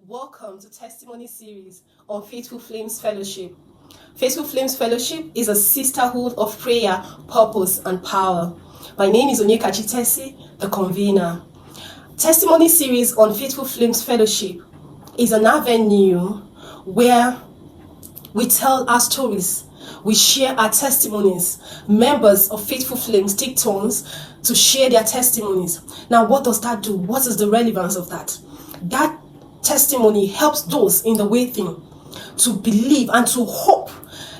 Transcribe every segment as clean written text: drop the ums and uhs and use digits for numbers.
Welcome to Testimony Series on Faithful Flames Fellowship. Faithful Flames Fellowship is a sisterhood of prayer, purpose, and power. My name is Onyeka Chitesi, the convener. Testimony Series on Faithful Flames Fellowship is an avenue where we tell our stories. We share our testimonies. Members of Faithful Flames take turns to share their testimonies. Now, what does that do? What is the relevance of that? That testimony helps those in the waiting to believe and to hope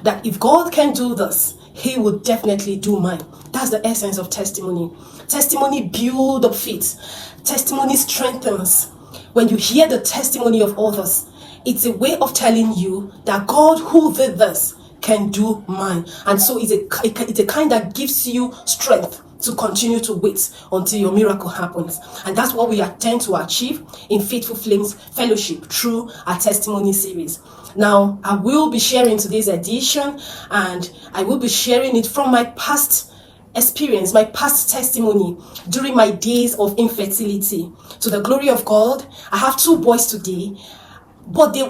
that if God can do this, He will definitely do mine. That's the essence of testimony. Testimony builds up faith. Testimony strengthens. When you hear the testimony of others, it's a way of telling you that God who did this can do mine. And so it's a kind that gives you strength to continue to wait until your miracle happens. And that's what we intend to achieve in Faithful Flames Fellowship through our testimony series. Now, I will be sharing today's edition, and I will be sharing it from my past experience, my past testimony during my days of infertility. To the glory of God, I have 2 boys today, but they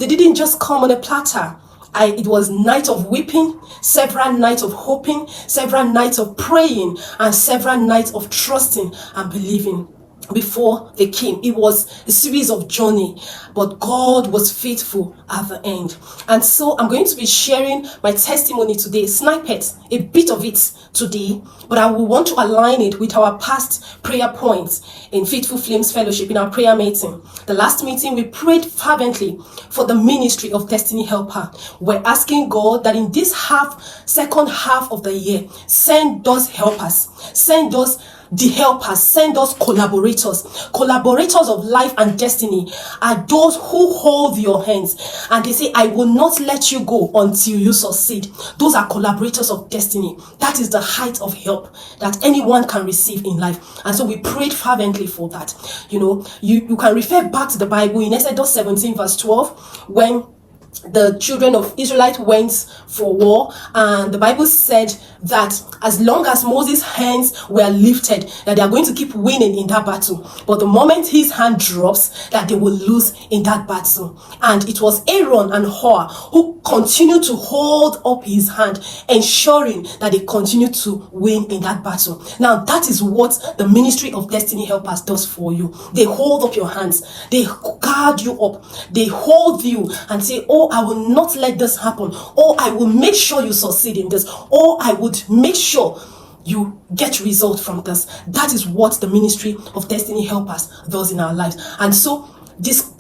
didn't just come on a platter. It was night of weeping, several nights of hoping, several nights of praying, and several nights of trusting and believing before they came. It was a series of journey, but God was faithful at the end. And so I'm going to be sharing my testimony today, snippet, a bit of it today, but I will want to align it with our past prayer points in Faithful Flames Fellowship, in our prayer meeting. The last meeting, we prayed fervently for the ministry of Destiny Helper. We're asking God that in this second half of the year, send those helpers, send those the helpers, send us collaborators of life and destiny are those who hold your hands and they say, I will not let you go until you succeed. Those are collaborators of destiny. That is the height of help that anyone can receive in life. And so we prayed fervently for that. You can refer back to the Bible in Exodus 17 verse 12 when the children of Israelite went for war, and the Bible said that as long as Moses' hands were lifted, that they are going to keep winning in that battle. But the moment his hand drops, that they will lose in that battle. And it was Aaron and Hur who continued to hold up his hand, ensuring that they continue to win in that battle. Now, that is what the ministry of Destiny Helpers does for you. They hold up your hands. They guard you up. They hold you and say, oh, I will not let this happen. Oh, I will make sure you succeed in this. Oh, I would make sure you get result from this. That is what the ministry of Destiny Helpers does in our lives. And so this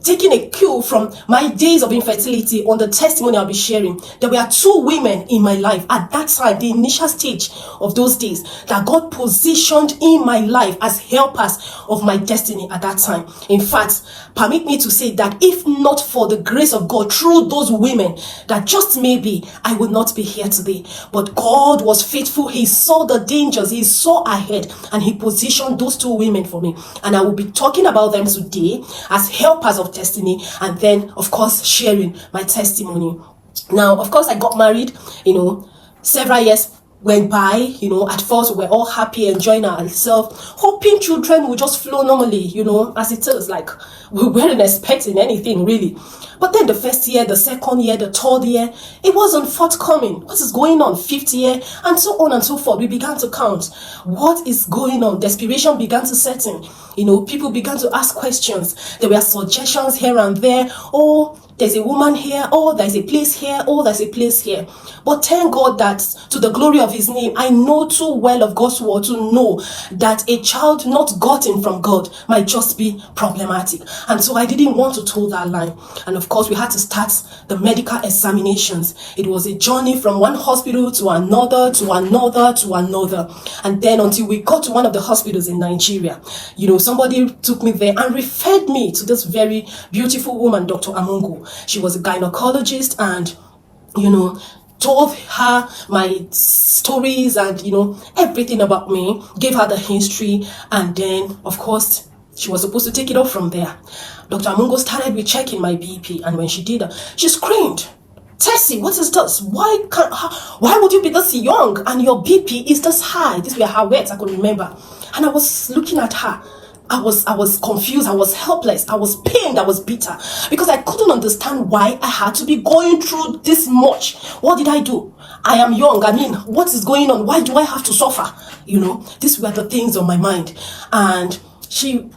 taking a cue from my days of infertility on the testimony I'll be sharing, there were 2 women in my life at that time, the initial stage of those days, that God positioned in my life as helpers of my destiny at that time. In fact, permit me to say that if not for the grace of God through those women, that just maybe I would not be here today. But God was faithful. He saw the dangers. He saw ahead, and He positioned those 2 women for me. And I will be talking about them today as helpers of destiny, and then of course sharing my testimony. Now, of course, I got married, several years went by. At first we were all happy, enjoying ourselves, hoping children would just flow normally, as it is, like we weren't expecting anything really. But then the first year, the second year, the third year, it wasn't forthcoming. What is going on? 5th year, and so on and so forth. We began to count. What is going on? Desperation began to set in. People began to ask questions. There were suggestions here and there. Oh, there's a woman here. Oh, there's a place here. Oh, there's a place here. But thank God that to the glory of His name, I know too well of God's word to know that a child not gotten from God might just be problematic. And so I didn't want to toe that line. And of course, we had to start the medical examinations. It was a journey from one hospital to another, to another, to another. And then until we got to one of the hospitals in Nigeria, somebody took me there and referred me to this very beautiful woman, Dr. Amungu. She was a gynecologist, and, told her my stories and, everything about me, gave her the history, and then, of course, she was supposed to take it off from there. Dr. Amungo started with checking my BP, and when she did that, she screamed, Tessie, what is this? Why would you be this young and your BP is this high? These were her words, I could remember. And I was looking at her. I was confused, I was helpless, I was pained, I was bitter because I couldn't understand why I had to be going through this much. What did I do? I am young. I mean, what is going on? Why do I have to suffer? These were the things on my mind. And she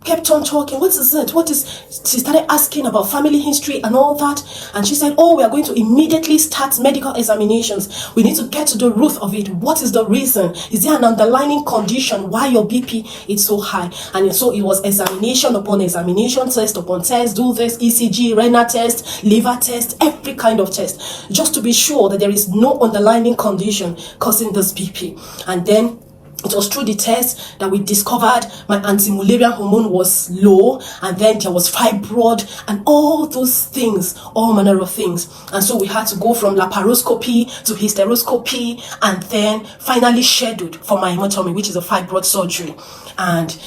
kept on talking. What is it? She started asking about family history and all that. And she said, oh, we are going to immediately start medical examinations. We need to get to the root of it. What is the reason? Is there an underlying condition why your BP is so high? And so it was examination upon examination, test upon test, do this, ECG, renal test, liver test, every kind of test, just to be sure that there is no underlying condition causing this BP. And then it was through the test that we discovered my anti-malarial hormone was low, and then there was fibroid and all those things, all manner of things. And so we had to go from laparoscopy to hysteroscopy, and then finally scheduled for my hemotomy, which is a fibroid surgery. And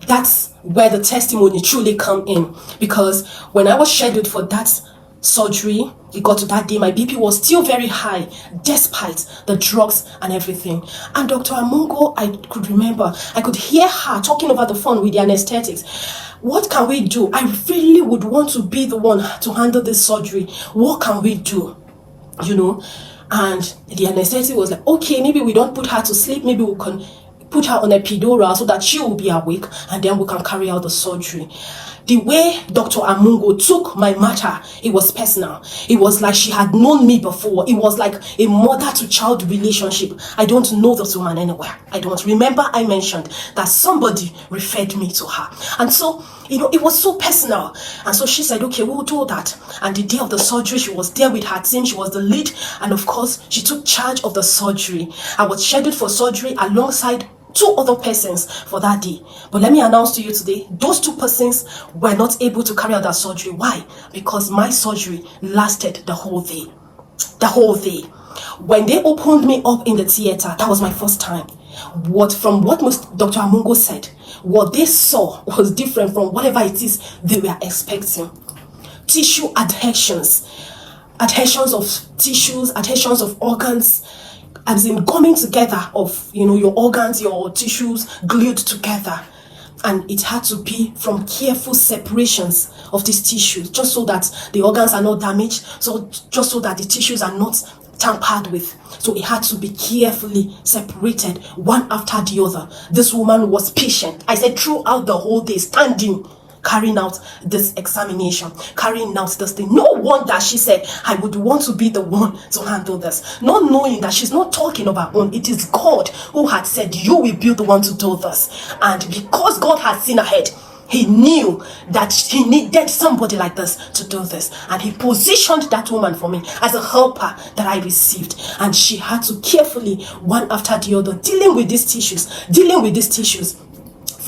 that's where the testimony truly come in, because when I was scheduled for that surgery, it got to that day, my BP was still very high despite the drugs and everything. And Dr. Amungo, I could remember, I could hear her talking over the phone with the anesthetics. What can we do? I really would want to be the one to handle this surgery. What can we do? And the anesthetic was like, okay, maybe we don't put her to sleep, maybe we can put her on a epidural so that she will be awake, and then we can carry out the surgery. The way Dr. Amungo took my matter, it was personal. It was like she had known me before. It was like a mother-to-child relationship. I don't know this woman anywhere. I don't remember I mentioned that somebody referred me to her. And so, it was so personal. And so she said, okay, we'll do that. And the day of the surgery, she was there with her team. She was the lead. And of course, she took charge of the surgery. I was scheduled for surgery alongside 2 other persons for that day. But let me announce to you today, those 2 persons were not able to carry out that surgery. Why? Because my surgery lasted the whole day. The whole day. When they opened me up in the theater, that was my first time. From what Dr. Amungo said, what they saw was different from whatever it is they were expecting. Tissue adhesions of tissues, adhesions of organs, as in coming together of your organs, your tissues glued together. And it had to be from careful separations of these tissues, just so that the organs are not damaged, just so that the tissues are not tampered with. So it had to be carefully separated, one after the other. This woman was patient. I said throughout the whole day, standing, carrying out this examination, carrying out this thing. No wonder she said, I would want to be the one to handle this. Not knowing that she's not talking of her own. It is God who had said, you will be the one to do this. And because God had seen ahead, he knew that he needed somebody like this to do this. And he positioned that woman for me as a helper that I received. And she had to carefully, one after the other, dealing with these tissues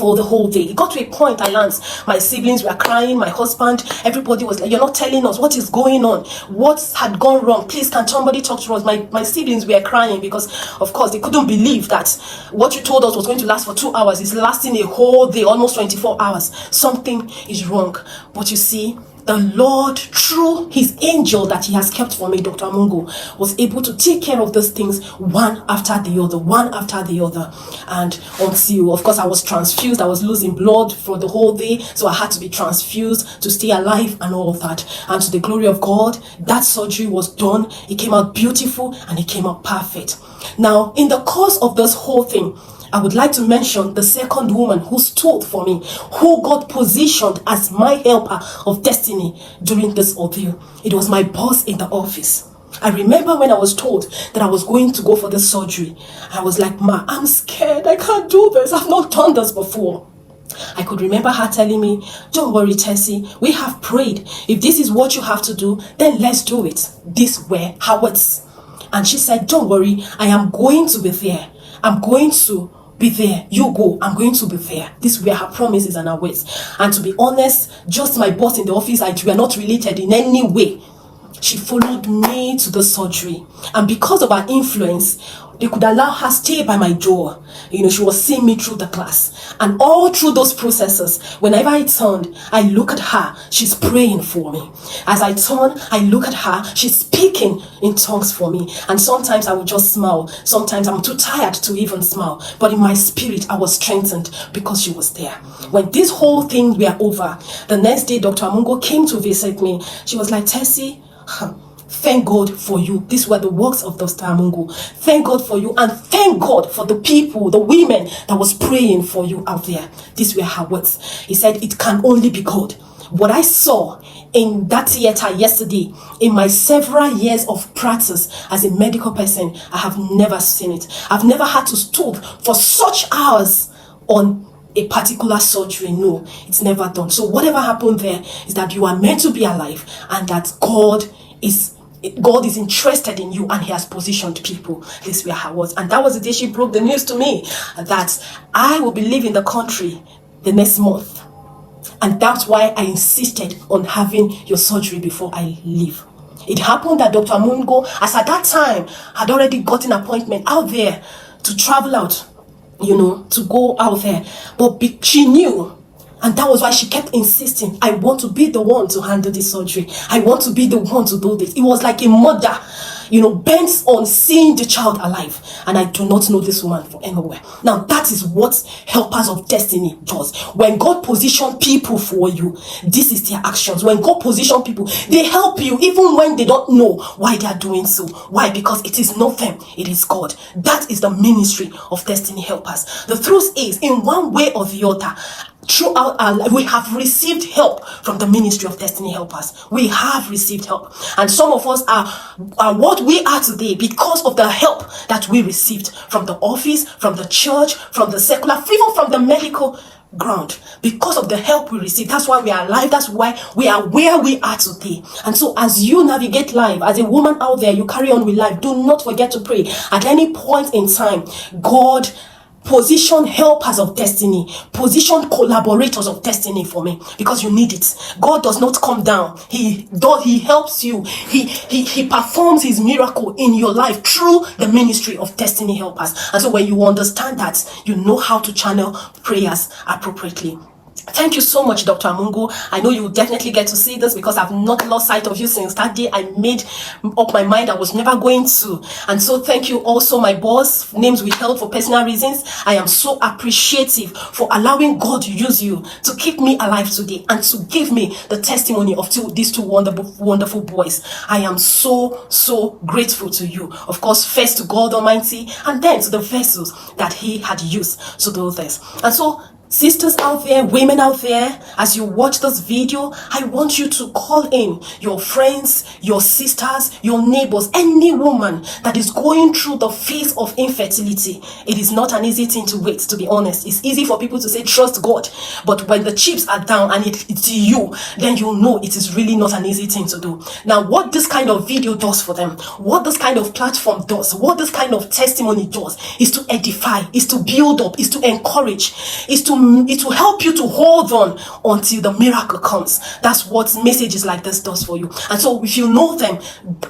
for the whole day. It got to a point I learned my siblings were crying, my husband, everybody was like, you're not telling us what is going on, what had gone wrong, please can somebody talk to us. My siblings were crying because of course they couldn't believe that what you told us was going to last for 2 hours is lasting a whole day, almost 24 hours. Something is wrong. But you see, the Lord, through his angel that he has kept for me, Dr. Amungo, was able to take care of those things one after the other. And until, of course, I was transfused, I was losing blood for the whole day, so I had to be transfused to stay alive and all of that. And to the glory of God, that surgery was done. It came out beautiful and it came out perfect. Now, in the course of this whole thing, I would like to mention the second woman who stood for me, who God positioned as my helper of destiny during this ordeal. It was my boss in the office. I remember when I was told that I was going to go for this surgery, I was like, Ma, I'm scared. I can't do this. I've not done this before. I could remember her telling me, don't worry, Tessie, we have prayed. If this is what you have to do, then let's do it. These were her words. And she said, don't worry, I am going to be there. I'm going to be there. You go. I'm going to be there. These were her promises and her words. And to be honest, just my boss in the office, we are not related in any way. She followed me to the surgery. And because of her influence, they could allow her stay by my door. She was seeing me through the class. And all through those processes, whenever I turned, I look at her, she's praying for me. As I turn, I look at her, she's speaking in tongues for me. And sometimes I would just smile. Sometimes I'm too tired to even smile. But in my spirit, I was strengthened because she was there. When this whole thing were over, the next day, Dr. Amungo came to visit me. She was like, Tessie, thank God for you. These were the works of Dr. Amungo. Thank God for you, and thank God for the people, the women that was praying for you out there. These were her words. He said, it can only be God. What I saw in that theater yesterday, in my several years of practice as a medical person, I have never seen it. I've never had to stop for such hours on a particular surgery. No, it's never done. So whatever happened there is that you are meant to be alive, and that God is interested in you, and he has positioned people. This were her words. And that was the day she broke the news to me that I will be leaving the country the next month. And that's why I insisted on having your surgery before I leave. It happened that Dr. Amungo, as at that time, had already got an appointment out there to travel out, to go out there. But she knew. And that was why she kept insisting, I want to be the one to handle this surgery. I want to be the one to do this. It was like a mother, bent on seeing the child alive. And I do not know this woman from anywhere. Now, that is what Helpers of Destiny does. When God positions people for you, this is their actions. When God positions people, they help you even when they don't know why they are doing so. Why? Because it is not them, it is God. That is the ministry of Destiny Helpers. The truth is, in one way or the other, throughout our life, we have received help from the ministry of Destiny Helpers. We have received help. And some of us are what we are today because of the help that we received from the office, from the church, from the secular, even from the medical ground. Because of the help we received, that's why we are alive. That's why we are where we are today. And so as you navigate life, as a woman out there, you carry on with life, do not forget to pray. At any point in time, God position helpers of destiny, position collaborators of destiny for me, because you need it. God does not come down. He helps you. He performs his miracle in your life through the ministry of Destiny Helpers. And so when you understand that, you know how to channel prayers appropriately. Thank you so much, Dr. Amungo. I know you will definitely get to see this because I've not lost sight of you since that day I made up my mind I was never going to. And so thank you also, my boss, names withheld for personal reasons. I am so appreciative for allowing God to use you to keep me alive today and to give me the testimony of these two wonderful boys. I am so grateful to you. Of course, first to God Almighty, and then to the vessels that he had used to do this. And so, sisters out there, women out there, as you watch this video, I want you to call in your friends, your sisters, your neighbors, any woman that is going through the phase of infertility. It is not an easy thing to wait, to be honest. It's easy for people to say, trust God. But when the chips are down and it's you, then you know it is really not an easy thing to do. Now, what this kind of video does for them, what this kind of platform does, what this kind of testimony does, is to edify, is to build up, is to encourage, it will help you to hold on until the miracle comes. That's what messages like this does for you. And so if you know them,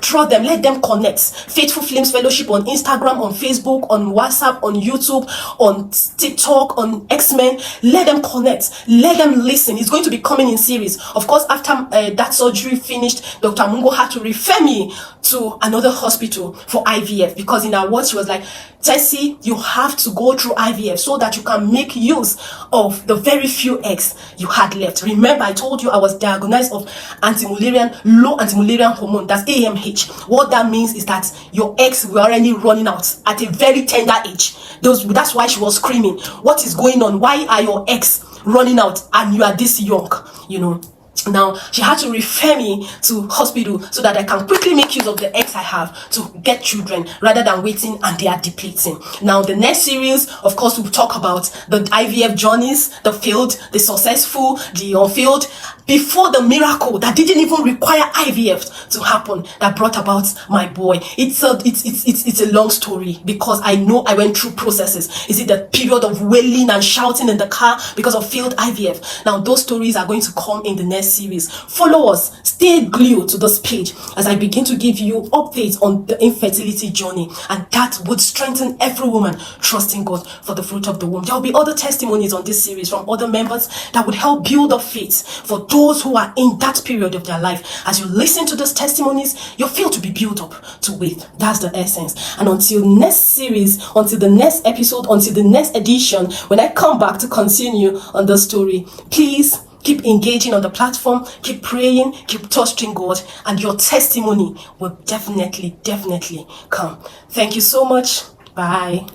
draw them, let them connect. Faithful Flames Fellowship on Instagram, on Facebook, on WhatsApp, on YouTube, on TikTok, on X-Men. Let them connect. Let them listen. It's going to be coming in series. Of course, after that surgery finished, Dr. Amungo had to refer me to another hospital for IVF, because in her words, she was like, Tessie, you have to go through IVF so that you can make use of the very few eggs you had left. Remember, I told you I was diagnosed of low anti-Mullerian hormone, that's AMH. What that means is that your eggs were already running out at a very tender age. That's why she was screaming, what is going on? Why are your eggs running out and you are this young, Now, she had to refer me to hospital so that I can quickly make use of the eggs I have to get children rather than waiting and they are depleting. Now, the next series, of course, we'll talk about the IVF journeys, the failed, the successful, the unfailed, before the miracle that didn't even require IVF to happen that brought about my boy. It's a long story because I know I went through processes. Is it the period of wailing and shouting in the car because of failed IVF? Now, those stories are going to come in the next next series. Follow us. Stay glued to this page as I begin to give you updates on the infertility journey, and that would strengthen every woman trusting God for the fruit of the womb. There will be other testimonies on this series from other members that would help build up faith for those who are in that period of their life. As you listen to those testimonies, you feel to be built up to wait. That's the essence. And until next series, until the next episode, until the next edition, when I come back to continue on the story, please keep engaging on the platform, keep praying, keep trusting God, and your testimony will definitely come. Thank you so much. Bye.